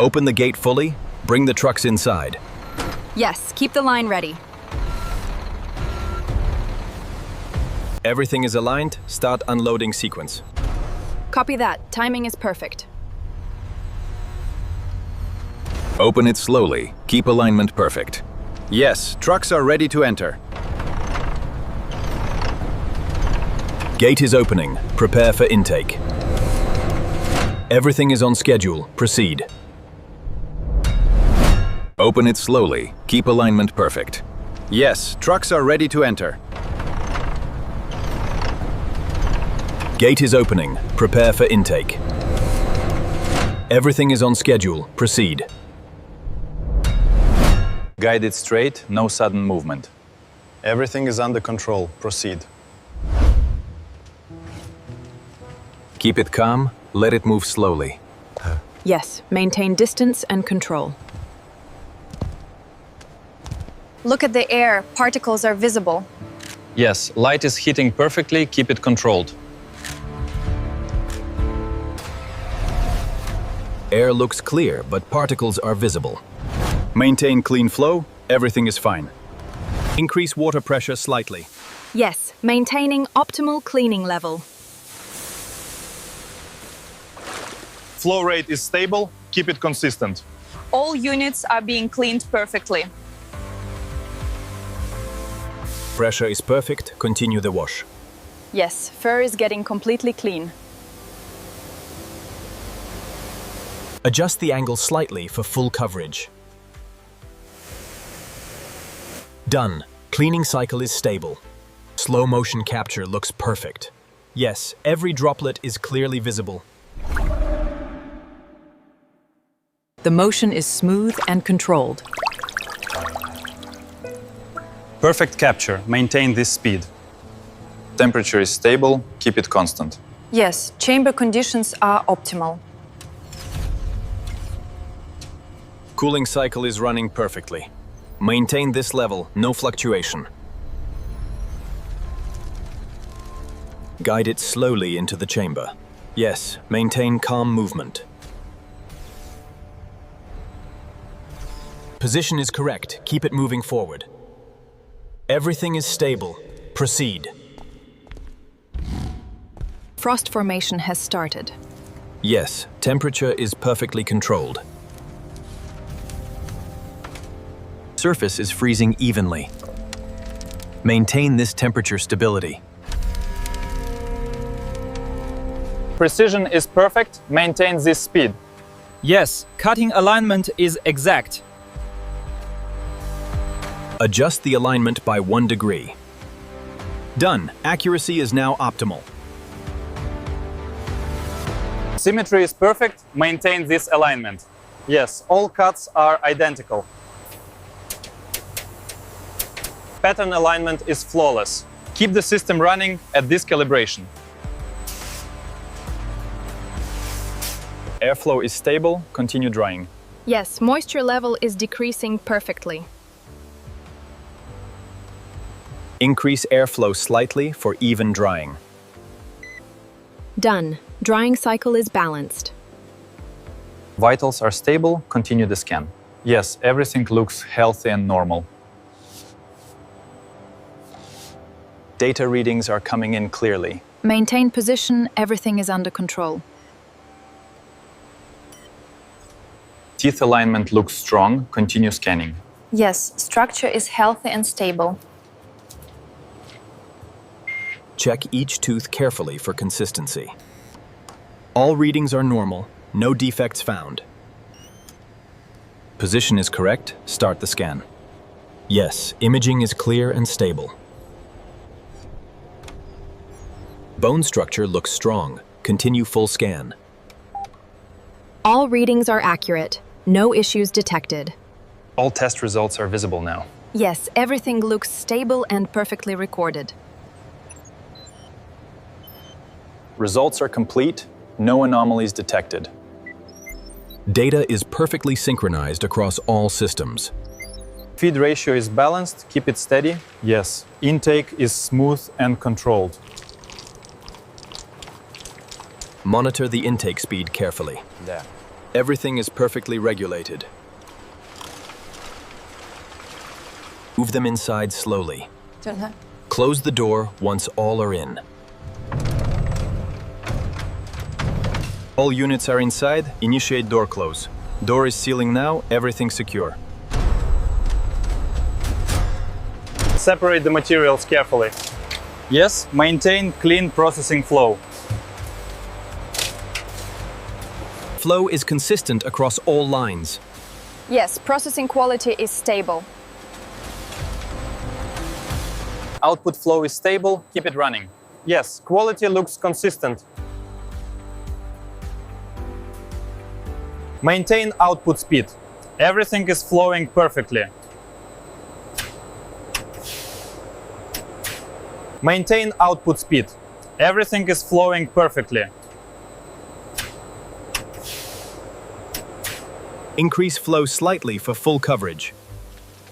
Open the gate fully, bring the trucks inside. Yes, keep the line ready. Everything is aligned, start unloading sequence. Copy that, timing is perfect. Open it slowly, keep alignment perfect. Yes, trucks are ready to enter. Gate is opening, prepare for intake. Everything is on schedule, proceed. Open it slowly, keep alignment perfect. Yes, trucks are ready to enter. Gate is opening, prepare for intake. Everything is on schedule, proceed. Guide it straight, no sudden movement. Everything is under control, proceed. Keep it calm, let it move slowly. Yes, maintain distance and control. Look at the air, particles are visible. Yes, light is hitting perfectly, keep it controlled. Air looks clear, but particles are visible. Maintain clean flow, everything is fine. Increase water pressure slightly. Yes, maintaining optimal cleaning level. Flow rate is stable, keep it consistent. All units are being cleaned perfectly. Pressure is perfect, continue the wash. Yes, fur is getting completely clean. Adjust the angle slightly for full coverage. Done. Cleaning cycle is stable. Slow motion capture looks perfect. Yes, every droplet is clearly visible. The motion is smooth and controlled. Perfect capture, maintain this speed. Temperature is stable, keep it constant. Yes, chamber conditions are optimal. Cooling cycle is running perfectly. Maintain this level, no fluctuation. Guide it slowly into the chamber. Yes, maintain calm movement. Position is correct, keep it moving forward. Everything is stable, proceed. Frost formation has started. Yes, temperature is perfectly controlled. Surface is freezing evenly. Maintain this temperature stability. Precision is perfect, maintain this speed. Yes, cutting alignment is exact. Adjust the alignment by 1 degree. Done. Accuracy is now optimal. Symmetry is perfect, maintain this alignment. Yes, all cuts are identical. Pattern alignment is flawless. Keep the system running at this calibration. Airflow is stable, continue drying. Yes, moisture level is decreasing perfectly. Increase airflow slightly for even drying. Done. Drying cycle is balanced. Vitals are stable, continue the scan. Yes, everything looks healthy and normal. Data readings are coming in clearly. Maintain position, everything is under control. Teeth alignment looks strong, continue scanning. Yes, structure is healthy and stable. Check each tooth carefully for consistency. All readings are normal, no defects found. Position is correct, start the scan. Yes, imaging is clear and stable. Bone structure looks strong, continue full scan. All readings are accurate, no issues detected. All test results are visible now. Yes, everything looks stable and perfectly recorded. Results are complete, no anomalies detected. Data is perfectly synchronized across all systems. Feed ratio is balanced, keep it steady. Yes, intake is smooth and controlled. Monitor the intake speed carefully. There. Everything is perfectly regulated. Move them inside slowly. Close the door once all are in. All units are inside, initiate door close. Door is sealing now, everything secure. Separate the materials carefully. Yes, maintain clean processing flow. Flow is consistent across all lines. Yes, processing quality is stable. Output flow is stable, keep it running. Yes, quality looks consistent. Maintain output speed. Everything is flowing perfectly. Maintain output speed. Everything is flowing perfectly. Increase flow slightly for full coverage.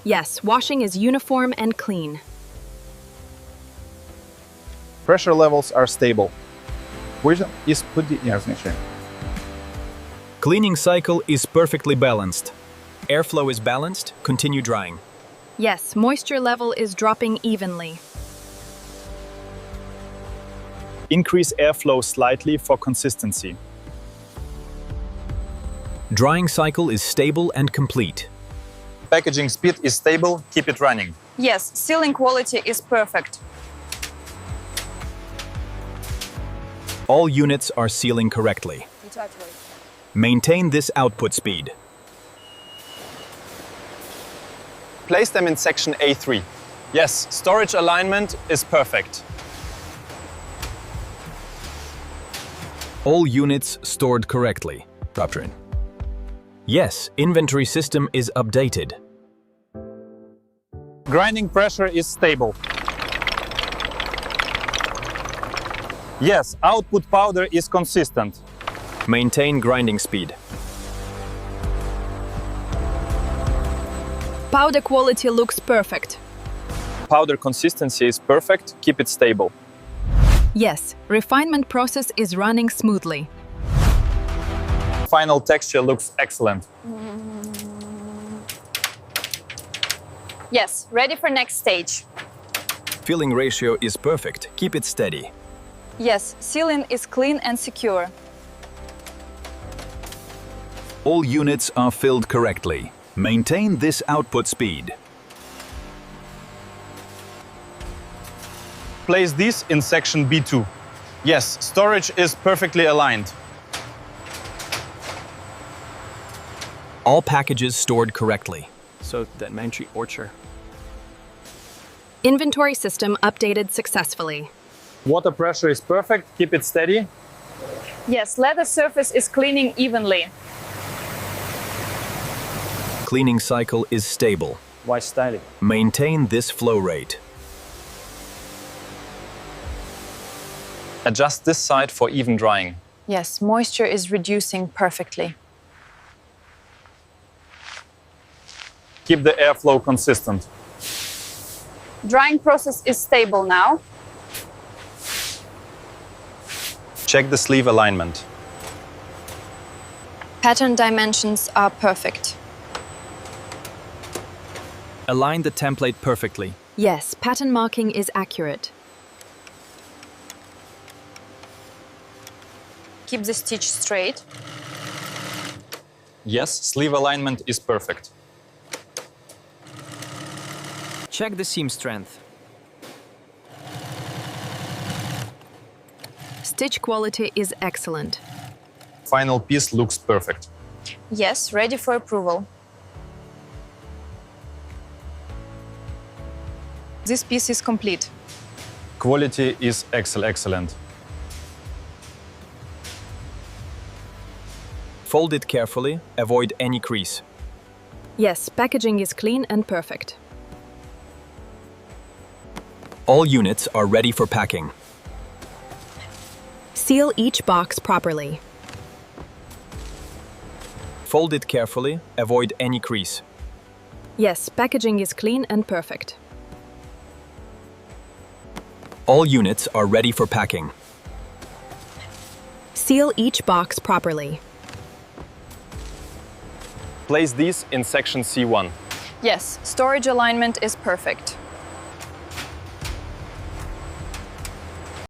Yes, washing is uniform and clean. Pressure levels are stable. Cleaning cycle is perfectly balanced. Airflow is balanced, continue drying. Yes, moisture level is dropping evenly. Increase airflow slightly for consistency. Drying cycle is stable and complete. Packaging speed is stable, keep it running. Yes, sealing quality is perfect. All units are sealing correctly. Maintain this output speed. Place them in section A3. Yes, storage alignment is perfect. All units stored correctly. Bactrian. Yes, inventory system is updated. Grinding pressure is stable. Yes, output powder is consistent. Maintain grinding speed. Powder quality looks perfect. Powder consistency is perfect, keep it stable. Yes, refinement process is running smoothly. Final texture looks excellent. Yes, ready for next stage. Filling ratio is perfect, keep it steady. Yes, sealing is clean and secure. All units are filled correctly. Maintain this output speed. Place these in section B2. Yes, storage is perfectly aligned. All packages stored correctly. So that Manchi orchard. Inventory system updated successfully. Water pressure is perfect, keep it steady. Yes, leather surface is cleaning evenly. Cleaning cycle is stable. Why styling? Maintain this flow rate. Adjust this side for even drying. Yes, moisture is reducing perfectly. Keep the airflow consistent. Drying process is stable now. Check the sleeve alignment. Pattern dimensions are perfect. Align the template perfectly. Yes, pattern marking is accurate. Keep the stitch straight. Yes, sleeve alignment is perfect. Check the seam strength. Stitch quality is excellent. Final piece looks perfect. Yes, ready for approval. This piece is complete. Quality is excellent. Fold it carefully, avoid any crease. Yes, packaging is clean and perfect. All units are ready for packing. Seal each box properly. Fold it carefully, avoid any crease. Yes, packaging is clean and perfect. All units are ready for packing. Seal each box properly. Place these in section C1. Yes, storage alignment is perfect.